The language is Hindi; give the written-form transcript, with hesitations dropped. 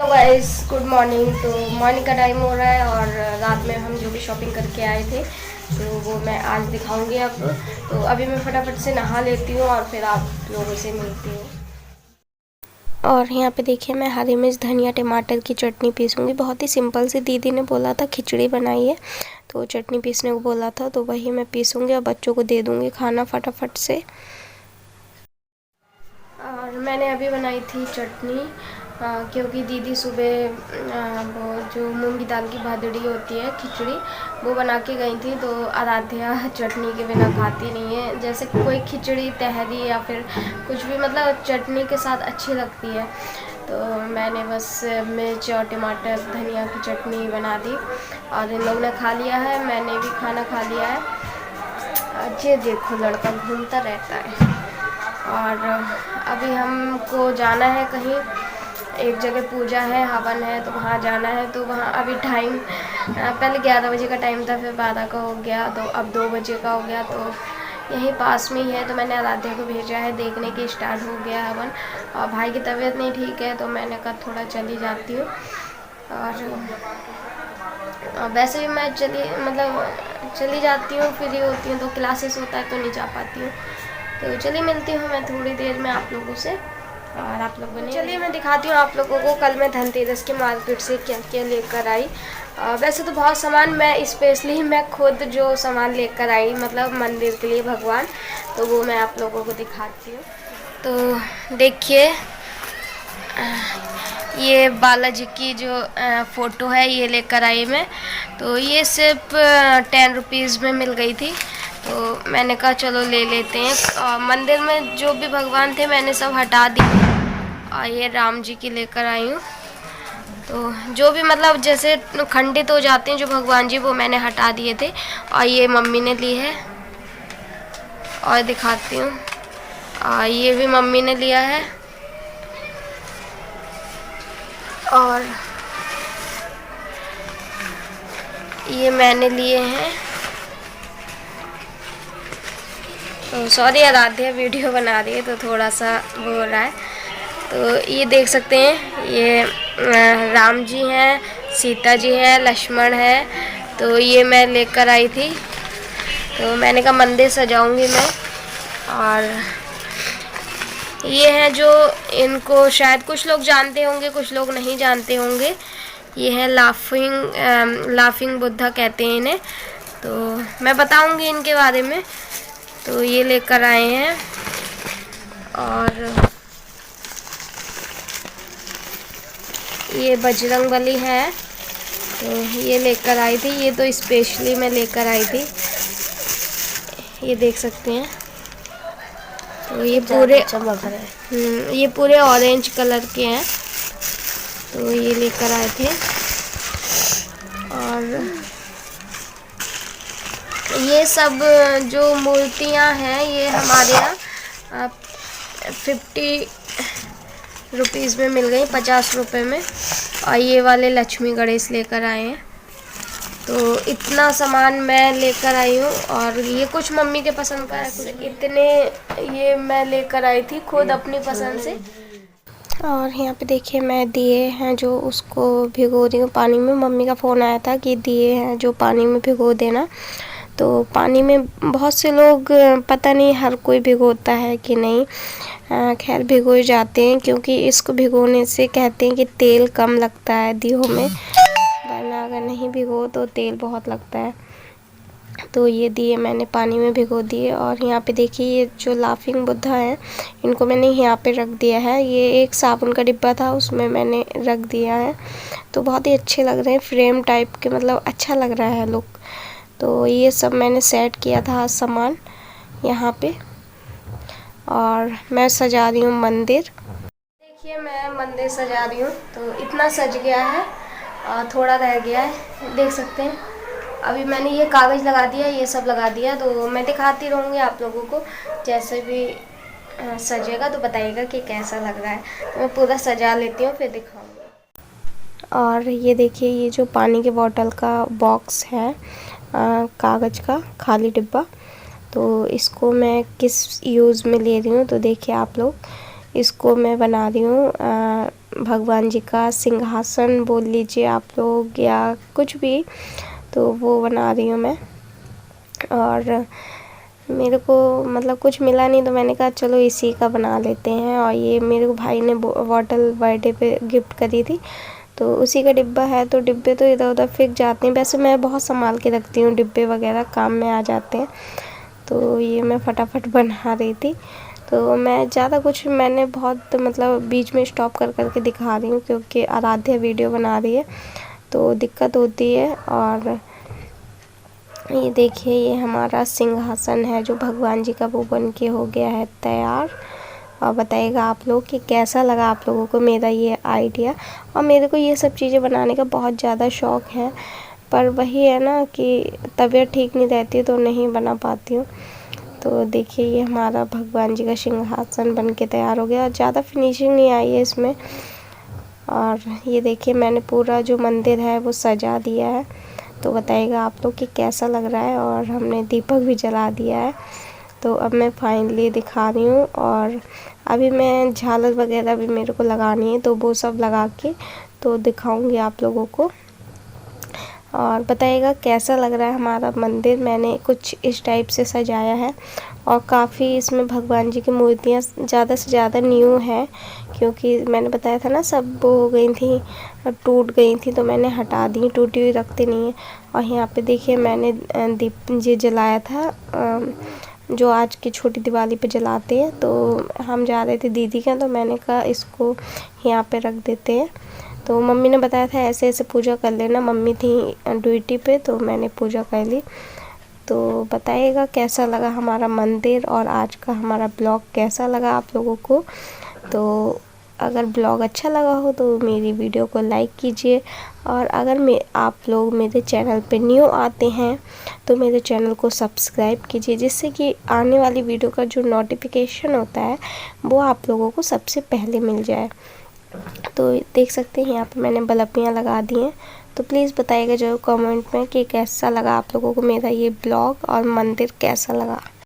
Hello guys, good morning. तो मॉर्निंग का टाइम हो रहा है और रात में हम जो भी शॉपिंग करके आए थे तो वो मैं आज दिखाऊंगी आपको। तो अभी मैं फटाफट से नहा लेती हूँ और फिर आप लोगों से मिलती हूँ। और यहाँ पे देखिए मैं हरी मिर्च धनिया टमाटर की चटनी पीसूँगी। बहुत ही सिंपल सी, दीदी ने बोला था खिचड़ी बनाइए तो चटनी पीसने को बोला था, तो वही मैं पीसूँगी और बच्चों को दे दूँगी खाना फटाफट से। और मैंने अभी बनाई थी चटनी क्योंकि दीदी सुबह वो जो मूंगी दाल की भादड़ी होती है खिचड़ी वो बना के गई थी। तो आराध्या चटनी के बिना खाती नहीं है। जैसे कोई खिचड़ी तहरी या फिर कुछ भी मतलब चटनी के साथ अच्छी लगती है। तो मैंने बस मिर्च और टमाटर धनिया की चटनी बना दी और इन लोगों ने खा लिया है, मैंने भी खाना खा लिया है। ये देखो लड़का घूमता रहता है। और अभी हमको जाना है कहीं, एक जगह पूजा है, हवन है, तो वहाँ जाना है। तो वहाँ अभी टाइम पहले 11 बजे का टाइम था, फिर 12 का हो गया, तो अब 2 बजे का हो गया। तो यहीं पास में ही है, तो मैंने आराध्या को भेजा है देखने की। स्टार्ट हो गया हवन और भाई की तबीयत नहीं ठीक है तो मैंने कहा थोड़ा चली जाती हूँ। और वैसे भी मैं चली जाती हूँ, फ्री होती हूँ, तो क्लासेस होता है तो नहीं जा पाती हूँ। तो चलिए मिलती हूँ मैं थोड़ी देर में आप लोगों से और आप लोग बने। चलिए मैं दिखाती हूँ आप लोगों को कल मैं धनतेरस के मार्केट से क्या क्या लेकर आई। वैसे तो बहुत सामान मैं खुद जो सामान लेकर आई मतलब मंदिर के लिए भगवान, तो वो मैं आप लोगों को दिखाती हूँ। तो देखिए ये बालाजी की जो फ़ोटो है ये लेकर आई मैं। तो ये सिर्फ 10 रुपीज़ में मिल गई थी, तो मैंने कहा चलो ले लेते हैं। मंदिर में जो भी भगवान थे मैंने सब हटा दी और ये राम जी की लेकर आई हूँ। तो जो भी मतलब जैसे खंडित हो जाते हैं जो भगवान जी वो मैंने हटा दिए थे। और ये मम्मी ने ली है और दिखाती हूँ। ये भी मम्मी ने लिया है और ये मैंने लिए हैं। तो सॉरी आराध्या वीडियो बना रही है तो थोड़ा सा वो हो रहा है। तो ये देख सकते हैं ये राम जी हैं, सीता जी हैं, लक्ष्मण है। तो ये मैं लेकर आई थी, तो मैंने कहा मंदिर सजाऊंगी मैं। और ये हैं जो इनको शायद कुछ लोग जानते होंगे कुछ लोग नहीं जानते होंगे। ये है लाफिंग बुद्धा कहते हैं इन्हें, तो मैं बताऊंगी इनके बारे में। तो ये लेकर आए हैं। और ये बजरंगबली है, तो ये लेकर आई थी। ये तो स्पेशली मैं लेकर आई थी, ये देख सकते हैं। तो ये पूरे चमक रहे ये पूरे ऑरेंज कलर के हैं, तो ये लेकर आए थे। और ये सब जो मूर्तियाँ हैं ये हमारे यहाँ 50 रुपीज़ में मिल गई, 50 रुपये में। और ये वाले लक्ष्मी गणेश लेकर आए हैं। तो इतना सामान मैं लेकर आई हूँ और ये कुछ मम्मी के पसंद का है, कुछ इतने ये मैं लेकर आई थी खुद अपनी पसंद से। और यहाँ पे देखिए मैं दिए हैं जो उसको भिगो रही हूँ पानी में। मम्मी का फ़ोन आया था कि दिए हैं जो पानी में भिगो देना। तो पानी में बहुत से लोग पता नहीं हर कोई भिगोता है कि नहीं, खैर भिगो जाते हैं क्योंकि इसको भिगोने से कहते हैं कि तेल कम लगता है दियों में, वरना अगर नहीं भिगो तो तेल बहुत लगता है। तो ये दिए मैंने पानी में भिगो दिए। और यहाँ पे देखिए ये जो लाफिंग बुद्धा है इनको मैंने यहाँ पे रख दिया है। ये एक साबुन का डिब्बा था उसमें मैंने रख दिया है। तो बहुत ही अच्छे लग रहे हैं, फ्रेम टाइप के, मतलब अच्छा लग रहा है लुक। तो ये सब मैंने सेट किया था सामान यहाँ पे। और मैं सजा रही हूँ मंदिर। देखिए मैं मंदिर सजा रही हूँ, तो इतना सज गया है और थोड़ा रह गया है, देख सकते हैं। अभी मैंने ये कागज़ लगा दिया, ये सब लगा दिया। तो मैं दिखाती रहूँगी आप लोगों को, जैसे भी सजेगा तो बताइएगा कि कैसा लग रहा है। तो मैं पूरा सजा लेती हूँ फिर दिखाऊँगी। और ये देखिए ये जो पानी के बॉटल का बॉक्स है, कागज़ का खाली डिब्बा, तो इसको मैं किस यूज़ में ले रही हूँ तो देखिए आप लोग। इसको मैं बना रही हूँ भगवान जी का सिंहासन बोल लीजिए आप लोग या कुछ भी, तो वो बना रही हूँ मैं। और मेरे को मतलब कुछ मिला नहीं तो मैंने कहा चलो इसी का बना लेते हैं। और ये मेरे को भाई ने बॉटल बर्थडे पे गिफ्ट करी थी, तो उसी का डिब्बा है। तो डिब्बे तो इधर उधर फेंक जाते हैं, वैसे मैं बहुत संभाल के रखती हूँ, डिब्बे वगैरह काम में आ जाते हैं। तो ये मैं फटाफट बना रही थी। तो मैं ज़्यादा कुछ मैंने बहुत मतलब बीच में स्टॉप कर कर के दिखा रही हूँ, क्योंकि आराध्या वीडियो बना रही है तो दिक्कत होती है। और ये देखिए, ये हमारा सिंहासन है जो भगवान जी का, वो बन के हो गया है तैयार। और बताइएगा आप लोग कि कैसा लगा आप लोगों को मेरा ये आइडिया। और मेरे को ये सब चीज़ें बनाने का बहुत ज़्यादा शौक़ है, पर वही है ना कि तबीयत ठीक नहीं रहती तो नहीं बना पाती हूँ। तो देखिए, ये हमारा भगवान जी का सिंहासन बन के तैयार हो गया। और ज़्यादा फिनिशिंग नहीं आई है इसमें। और ये देखिए, मैंने पूरा जो मंदिर है वो सजा दिया है। तो बताइएगा आप लोग कि कैसा लग रहा है। और हमने दीपक भी जला दिया है। तो अब मैं फाइनली दिखा रही हूँ। और अभी मैं झालर वगैरह भी मेरे को लगानी है, तो वो सब लगा के तो दिखाऊंगी आप लोगों को। और बताइएगा कैसा लग रहा है हमारा मंदिर। मैंने कुछ इस टाइप से सजाया है। और काफ़ी इसमें भगवान जी की मूर्तियाँ ज़्यादा से ज़्यादा न्यू है, क्योंकि मैंने बताया था ना सब वो हो गई थी, टूट गई थी, तो मैंने हटा दी, टूटी हुई रखते नहीं है। और यहाँ पे देखिए, मैंने दीप ये जलाया था जो आज की छोटी दिवाली पे जलाते हैं। तो हम जा रहे थे दीदी के, तो मैंने कहा इसको यहाँ पे रख देते हैं। तो मम्मी ने बताया था ऐसे ऐसे पूजा कर लेना, मम्मी थी ड्यूटी पे, तो मैंने पूजा कर ली। तो बताइएगा कैसा लगा हमारा मंदिर और आज का हमारा ब्लॉग कैसा लगा आप लोगों को। तो अगर ब्लॉग अच्छा लगा हो तो मेरी वीडियो को लाइक कीजिए। और अगर आप लोग मेरे चैनल पे न्यू आते हैं तो मेरे चैनल को सब्सक्राइब कीजिए, जिससे कि आने वाली वीडियो का जो नोटिफिकेशन होता है वो आप लोगों को सबसे पहले मिल जाए। तो देख सकते हैं यहाँ पे मैंने बल्बियाँ लगा दी हैं। तो प्लीज़ बताइएगा जरूर कमेंट में कि कैसा लगा आप लोगों को मेरा ये ब्लॉग और मंदिर कैसा लगा।